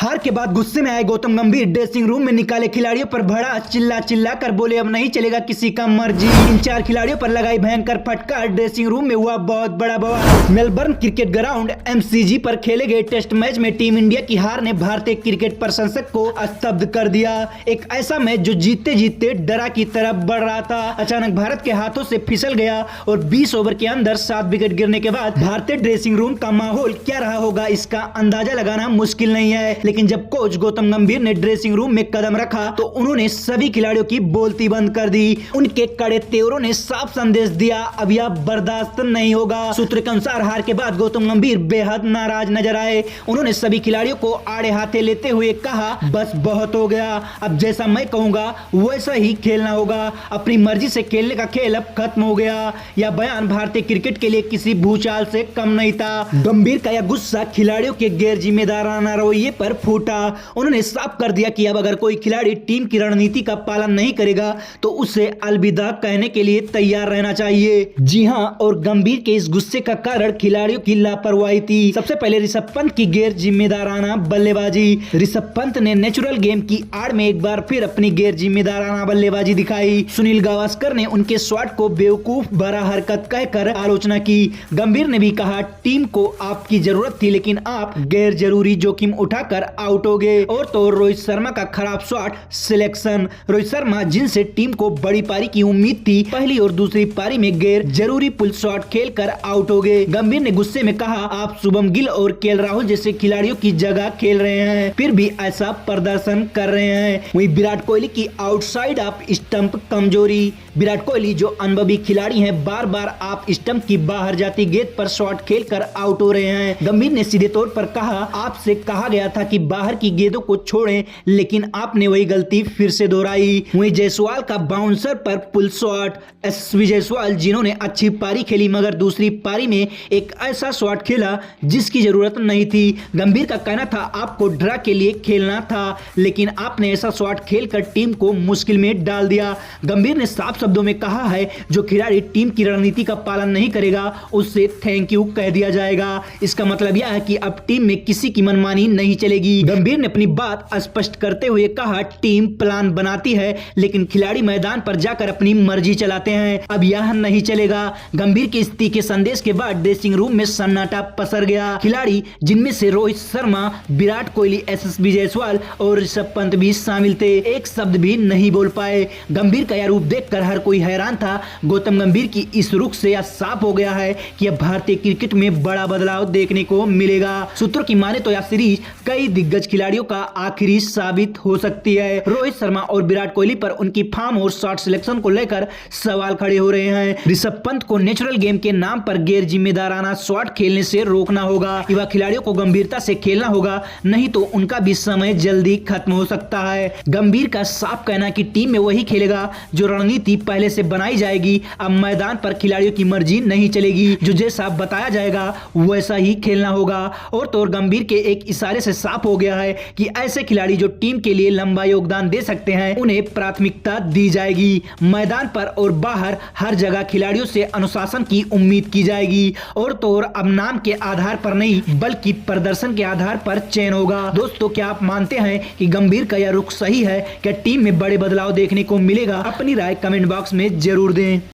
हार के बाद गुस्से में आए गौतम गंभीर ड्रेसिंग रूम में निकाले खिलाड़ियों पर भड़ा, चिल्ला चिल्ला कर बोले अब नहीं चलेगा किसी का मर्जी। इन 4 खिलाड़ियों पर लगाई भयंकर फटकार। ड्रेसिंग रूम में हुआ बहुत बड़ा बवाल। मेलबर्न क्रिकेट ग्राउंड MCG पर खेले गए टेस्ट मैच में टीम इंडिया की हार ने भारतीय क्रिकेट प्रशंसक को स्तब्ध कर दिया। एक ऐसा मैच जो जीतते जीतते डरा की तरफ बढ़ रहा था, अचानक भारत के हाथों से फिसल गया और 20 ओवर के अंदर 7 विकेट गिरने के बाद भारतीय ड्रेसिंग रूम का माहौल क्या रहा होगा इसका अंदाजा लगाना मुश्किल नहीं है। लेकिन जब कोच गौतम गंभीर ने ड्रेसिंग रूम में कदम रखा तो उन्होंने सभी खिलाड़ियों की बोलती बंद कर दी। उनके कड़े तेवरों ने साफ संदेश दिया, अब यह बर्दाश्त नहीं होगा। सूत्र के अनुसार हार के बाद गौतम गंभीर बेहद नाराज नजर आए। उन्होंने सभी खिलाड़ियों को आड़े हाथे लेते हुए कहा, बस बहुत हो गया, अब जैसा मैं कहूंगा वैसा ही खेलना होगा। अपनी मर्जी से खेलने का खेल अब खत्म हो गया। यह बयान भारतीय क्रिकेट के लिए किसी भूचाल से कम नहीं था। गंभीर का यह गुस्सा खिलाड़ियों के गैर जिम्मेदाराना रवैये पर फूटा। उन्होंने साफ कर दिया कि अब अगर कोई खिलाड़ी टीम की रणनीति का पालन नहीं करेगा तो उसे अलविदा कहने के लिए तैयार रहना चाहिए। जी हां, और गंभीर के इस गुस्से का कारण खिलाड़ियों की लापरवाही थी। सबसे पहले ऋषभ पंत की गैर जिम्मेदाराना बल्लेबाजी। ऋषभ पंत ने नेचुरल गेम की आड़ में एक बार फिर अपनी गैर जिम्मेदाराना बल्लेबाजी दिखाई। सुनील गावस्कर ने उनके शॉट को बेवकूफ भरा हरकत कहकर आलोचना की। गंभीर ने भी कहा, टीम को आपकी जरूरत थी लेकिन आप गैर जरूरी जोखिम उठाकर आउट हो गए। और तो रोहित शर्मा का खराब शॉट सिलेक्शन। रोहित शर्मा जिनसे टीम को बड़ी पारी की उम्मीद थी, पहली और दूसरी पारी में गैर जरूरी पुल शॉट खेलकर आउट हो गए। गंभीर ने गुस्से में कहा, आप शुभम गिल और केएल राहुल जैसे खिलाड़ियों की जगह खेल रहे हैं, फिर भी ऐसा प्रदर्शन कर रहे हैं। वहीं विराट कोहली की आउटसाइड ऑफ स्टंप कमजोरी। विराट कोहली जो अनुभवी खिलाड़ी हैं, बार बार आप स्टंप की बाहर जाती गेंद पर शॉट खेलकर आउट हो रहे हैं। गंभीर ने सीधे तौर पर कहा, आपसे कहा गया था कि बाहर की गेंदों को छोड़ें, लेकिन आपने वही गलती फिर से दोहराई। वहीं जायसवाल का बाउंसर पर पुल शॉट। SV जायसवाल जिन्होंने अच्छी पारी खेली मगर दूसरी पारी में एक ऐसा शॉट खेला जिसकी जरूरत नहीं थी। गंभीर का कहना था, आपको ड्रा के लिए खेलना था लेकिन आपने ऐसा शॉट खेलकर टीम को मुश्किल में डाल दिया। गंभीर ने साफ शब्दों में कहा है, जो खिलाड़ी टीम की रणनीति का पालन नहीं करेगा उससे थैंक यू कह दिया जाएगा। इसका मतलब यह है कि अब टीम में किसी की मनमानी नहीं चलेगी। गंभीर ने अपनी बात स्पष्ट करते हुए कहा, टीम प्लान बनाती है लेकिन खिलाड़ी मैदान पर जाकर अपनी मर्जी चलाते हैं, अब यह नहीं चलेगा। गंभीर के इस तीखे संदेश के बाद ड्रेसिंग रूम में सन्नाटा पसर गया। खिलाड़ी जिनमें से रोहित शर्मा, विराट कोहली, SSB जायसवाल और ऋषभ पंत भी शामिल थे, एक शब्द भी नहीं बोल पाए। गंभीर का यह रूप देखकर हर कोई हैरान था। गौतम गंभीर की इस रुख से यह साफ हो गया है कि अब भारतीय क्रिकेट में बड़ा बदलाव देखने को मिलेगा। सूत्रों की माने तो यह सीरीज कई दिग्गज खिलाड़ियों का आखिरी साबित हो सकती है। रोहित शर्मा और विराट कोहली पर उनकी फॉर्म और शॉट सिलेक्शन को लेकर सवाल खड़े हो रहे हैं। ऋषभ पंत को नेचुरल गेम के नाम पर गैर जिम्मेदाराना शॉट खेलने से रोकना होगा। युवा खिलाड़ियों को गंभीरता से खेलना होगा, नहीं तो उनका भी समय जल्दी खत्म हो सकता है। गंभीर का साफ कहना कि टीम में वही खेलेगा जो रणनीति पहले से बनाई जाएगी। अब मैदान पर खिलाड़ियों की मर्जी नहीं चलेगी, जो जैसा बताया जाएगा वैसा ही खेलना होगा। और तो और गंभीर के एक इशारे से साफ हो गया है कि ऐसे खिलाड़ी जो टीम के लिए लंबा योगदान दे सकते हैं उन्हें प्राथमिकता दी जाएगी। मैदान पर और बाहर हर जगह खिलाड़ियों से अनुशासन की उम्मीद की जाएगी। और तो और अब नाम के आधार पर नहीं बल्कि प्रदर्शन के आधार पर चयन होगा। दोस्तों, क्या आप मानते हैं कि गंभीर का यह रुख सही है? क्या टीम में बड़े बदलाव देखने को मिलेगा? अपनी राय कमेंट बॉक्स में जरूर दें।